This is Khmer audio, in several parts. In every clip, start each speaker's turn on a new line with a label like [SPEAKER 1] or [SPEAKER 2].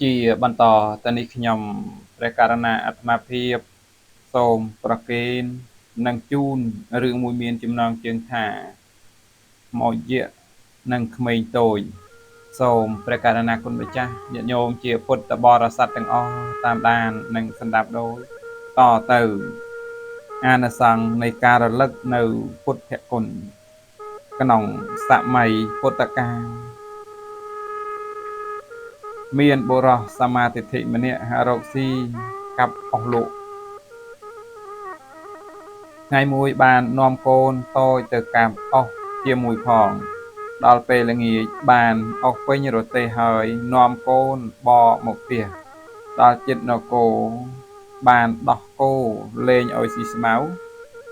[SPEAKER 1] ជាបន្តទៅនេះខ្ញុំព្រះករណាអាត្មាភាពសូមប្រគេននិងជូនរឿងមួយមានចំណងជើងថាខ្មោចយក្សនិងក្មេងតូចសូមព្រះករណាគុណម្ចាស់ញាតិញោមជាពុទ្ធបរិស័ទទាំងអស់តាមដាននិងស្ដាប់ដោយតទៅអានិសង្ឃនៃការរលឹកនៅពុទ្ធគុណក្នុងសម័យពុទ្ធកាលមានបុរសសមាទិដ្ឋិម្នាក់រកស៊ីកាប់អស់លោកថ្ងៃមួយបាននាំកូនតូចទៅកាប់អស់ជាមួយផងដល់ពេលល្ងាចបានអស់ពេញរទេះហើយនាំកូនបកមកផ្ទះដល់ចិត្តនគរបានដោះគោលេងឲ្យស៊ីស្មៅ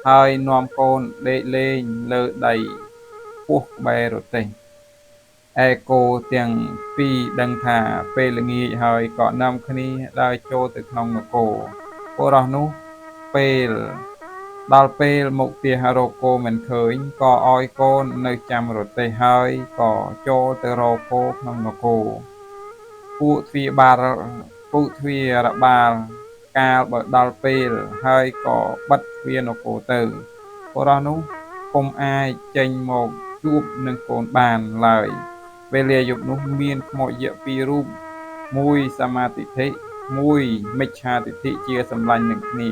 [SPEAKER 1] ហើយនាំកូនដេកលេងលើដីពោះក្បែររទេះឯគោទាំងពីរដឹងថាពេលល្ងាចហើយក៏នាំគ្នាដើរចូលទៅក្នុងនគរបុរសនោះដល់ពេលមកផ្ទះរកគោមិនឃើញក៏ឲ្យកូននៅចាំរទេះហើយក៏ចូលទៅរកគោក្នុងនគរពួកទ្វារបាលកាលបើដល់ពេលហើយក៏បិទទ្វារនគរទៅបុរសនោះពុំអាចចេញមកជួបនឹងកូនបានឡើយវេលាយប់នោះមានខ្មោចយក្សពីររូបមួយសមាទិដ្ឋិមួយមិច្ឆាទិដ្ឋិជាសម្លាញ់នឹងគ្នា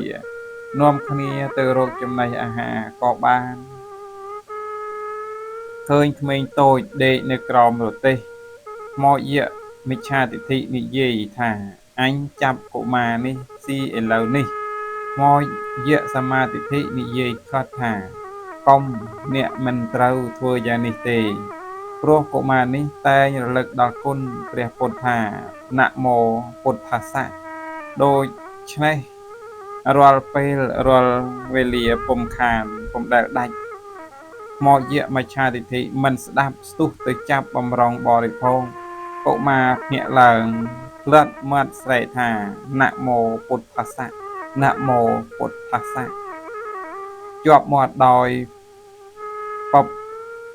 [SPEAKER 1] នាំគ្នាទៅរកចំណីអាហារក៏បានឃើញក្មេងតូចដេកនៅក្រោមរទេះខ្មោចយក្សមិច្ឆាទិដ្ឋិនិយាយថាអញចាប់កុមារនេះស៊ីឥឡូវនេះខ្មោចយក្សសមាទិដ្ឋិនិយាយខ្លះថាកុំអ្នកមិនត្រូវធ្វើយ៉ាងនេះទេព្រោះកុមារនេះតែងរលឹកដល់គុណព្រះពុទ្ធថានមោពុទ្ធស្សៈដូច្នេះរាល់ពេលរាល់វេលាពុំខានពុំដែលដាច់ខ្មោចយក្សមច្ឆាទិដ្ឋិមិនស្ដាប់ស្ទុះទៅចាប់បំរុងបរិភោគកុមារភ្ញាក់ឡើងផ្លាត់មាត់ស្រែកថានមោពុទ្ធស្សៈនមោពុទ្ធស្សៈជាប់មាត់ដោយបព្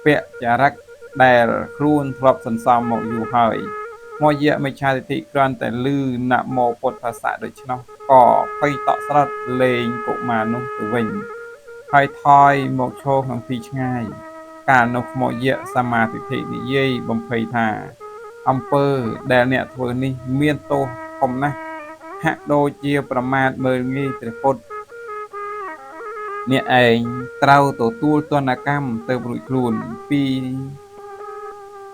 [SPEAKER 1] វចរិកដែលខ្លួនធ្លាប់សន្សំមកយូរហើយខ្មោចយក្សមិច្ឆាទិដ្ឋិគ្រាន់តែឮនមោពុទ្ធស្សៈដូច្នោះក៏ភ័យតក់ស្លុតលេងកុមារនោះទៅវិញហើយថយមកឈរក្នុងទីឆ្ងាយកាលនោះខ្មោចយក្សសមាទិដ្ឋិនិយាយបំភ័យថាអំពើដែលអ្នកធ្វើនេះមានទោសធំណាស់ហាក់ដូចជាប្រមាថមើលងាយព្រះពុទ្ធអ្នកឯងត្រូវទទួលទណ្ឌកម្មទៅរួចខ្លួនពី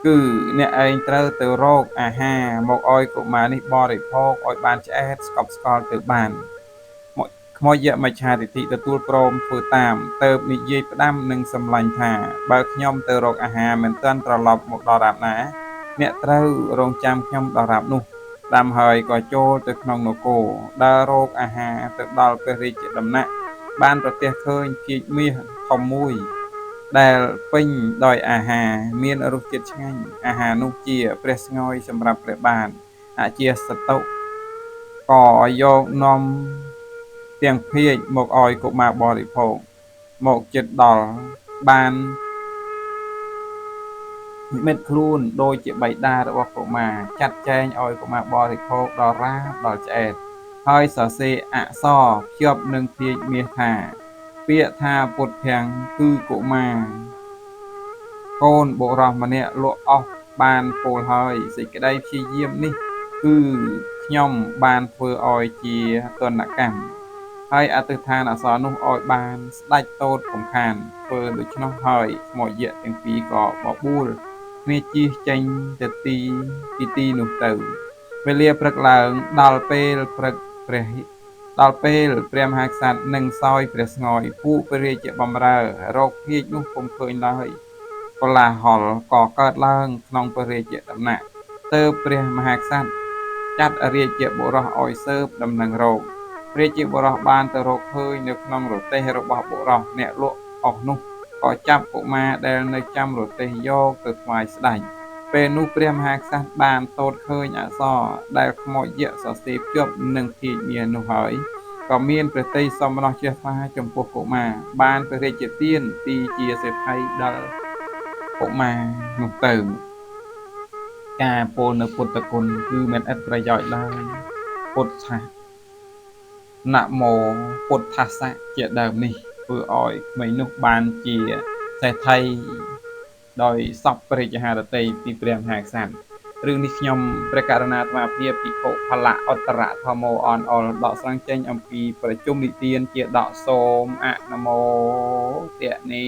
[SPEAKER 1] គឺអ្នកឯងត្រូវទៅរកអាហារមកឲ្យកុមារនេះបរិភោគឲ្យបានឆ្អែតស្កប់ស្កល់ទៅបានខ្មោចយក្សមច្ឆាទិដ្ឋិទទួលព្រមធ្វើតាមទៅនិយាយផ្ដាំនឹងសម្លាញ់ថាបើខ្ញុំទៅរកអាហារមិនទាន់ត្រឡប់មកដល់រាបណាអ្នកត្រូវរងចាំខ្ញុំដល់រាបនោះតាមហើយក៏ចូលទៅក្នុងនគរដើររកអាហារទៅដល់ព្រះរាជដំណាក់បានប្រទះឃើញភាជមាសធំមួយដែលពេញដោយអាហារមានរសជាតិឆ្ងាញ់អាហារនោះជាព្រះស្ងោយសម្រាប់ព្រះបាទអជាសតុក៏យកនាំទាំងភាជមកឲ្យកុមារបរិភោគមកចិត្តដល់បាននិមិត្តខ្លួនដូចជាបិតារបស់កុមារចាត់ចែងឲ្យកុមារបរិភោគដល់រាបដល់ឆ្អែតហើយសរសេរអក្សរភ្ជាប់នឹងភាជមាសថាពាក្យថាពុទ្ធទាំងគឺកុមារកូនបុរសម្នាក់លក់អស់បានពោលហើយសេចក្តីព្យាយាមនេះគឺខ្ញុំបានធ្វើឲ្យជាទណ្ឌកម្មហើយអធិដ្ឋានអក្សរនោះឲ្យបានស្ដេចតូតកំខានធ្វើដូច្នោះហើយខ្មោចយក្សទាំងពីរក៏បបួលគ្នាជិះចេញទៅទីនោះទៅវេលាព្រឹកឡើងដល់ពេលព្រះមហាក្សត្រនឹងសោយព្រះស្ងោយពួកព្រះរាជបម្រើរកភាជនោះពុំឃើញឡើយកលាហលក៏កើតឡើងក្នុងព្រះរាជដំណាក់ទើបព្រះមហាក្សត្រចាត់រាជបុរសឲ្យស៊ើបដំណឹងរករាជបុរសបានទៅរកឃើញនៅក្នុងរទេះរបស់បុរសអ្នកលក់អស់នោះក៏ចាប់កុមារដែលនៅចាំរទេះយកទៅថ្វាយស្ដេចពេលនោះព្រះមហាក្សត្របានទតឃើញអក្សរដែលខ្មោចយក្សសរសេរភ្ជាប់នឹងភាជមាសនោះហើយក៏មានព្រះទ័យសមរម្យជ្រះថ្លាចំពោះកុមារបានព្រះរាជទានទីជាសេដ្ឋីដល់កុមារនោះទៅ ការពោលនៅពុទ្ធគុណគឺមានឥតប្រយោជន៍ឡើយពុទ្ធថានមោពុទ្ធស្សៈជាដើមនេះធ្វើឲ្យក្មេងនោះបានជាសេដ្ឋីដោយសពព្រះចហារតីពីព្រះមហាក្សត្ររឿងនេះខ្ញុំព្រះករុណាអាត្មាភាពភិក្ខុផលៈអត្តរធម្មោអនអលដកស្រង់ចេញអំពីប្រជុំនិទានជាដកសូមអនុមោទនី